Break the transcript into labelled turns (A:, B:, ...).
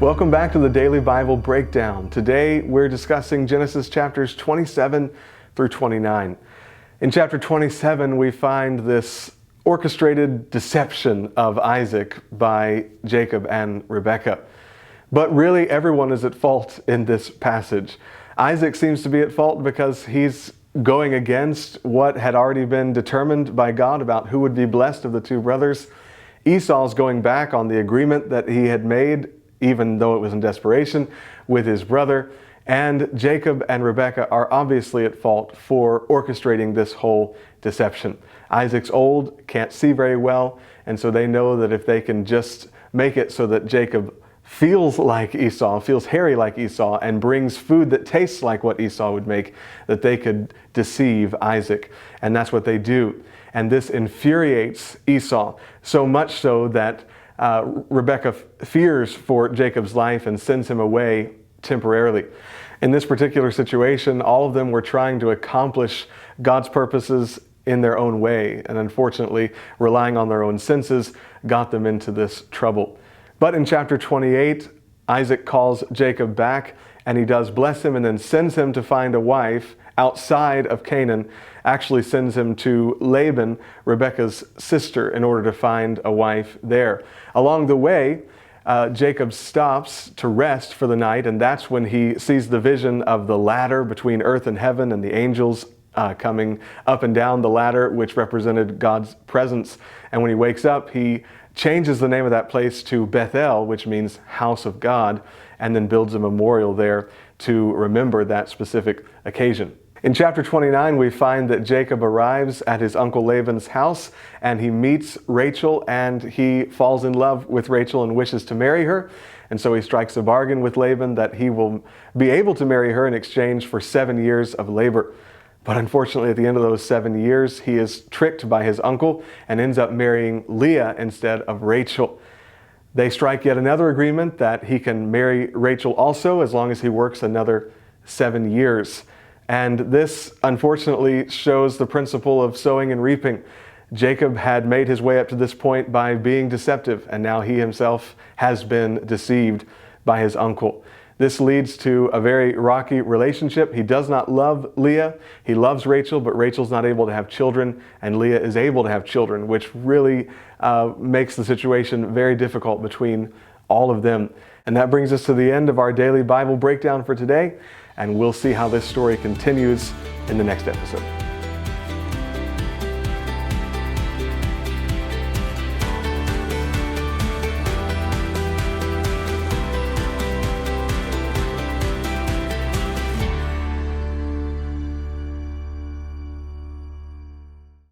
A: Welcome back to the Daily Bible Breakdown. Today we're discussing Genesis chapters 27 through 29. In chapter 27 we find this orchestrated deception of Isaac by Jacob and Rebekah. But really everyone is at fault in this passage. Isaac seems to be at fault because he's going against what had already been determined by God about who would be blessed of the two brothers. Esau's going back on the agreement that he had made, even though it was in desperation, with his brother. And Jacob and Rebekah are obviously at fault for orchestrating this whole deception. Isaac's old, can't see very well, and so they know that if they can just make it so that Jacob feels like Esau, feels hairy like Esau, and brings food that tastes like what Esau would make, that they could deceive Isaac. And that's what they do. And this infuriates Esau, so much so that Rebekah fears for Jacob's life and sends him away temporarily. In this particular situation, all of them were trying to accomplish God's purposes in their own way, and unfortunately, relying on their own senses got them into this trouble. But in chapter 28, Isaac calls Jacob back, and he does bless him and then sends him to find a wife outside of Canaan, actually sends him to Laban, Rebekah's sister, in order to find a wife there. Along the way, Jacob stops to rest for the night, and that's when he sees the vision of the ladder between earth and heaven and the angels coming up and down the ladder, which represented God's presence. And when he wakes up, he changes the name of that place to Bethel, which means house of God, and then builds a memorial there to remember that specific occasion. In chapter 29, we find that Jacob arrives at his uncle Laban's house, and he meets Rachel, and he falls in love with Rachel and wishes to marry her. And so he strikes a bargain with Laban that he will be able to marry her in exchange for 7 years of labor. But unfortunately, at the end of those 7 years, he is tricked by his uncle and ends up marrying Leah instead of Rachel. They strike yet another agreement that he can marry Rachel also as long as he works another 7 years. And this, unfortunately, shows the principle of sowing and reaping. Jacob had made his way up to this point by being deceptive, and now he himself has been deceived by his uncle. This leads to a very rocky relationship. He does not love Leah. He loves Rachel, but Rachel's not able to have children, and Leah is able to have children, which really makes the situation very difficult between all of them. And that brings us to the end of our daily Bible breakdown for today, and we'll see how this story continues in the next episode.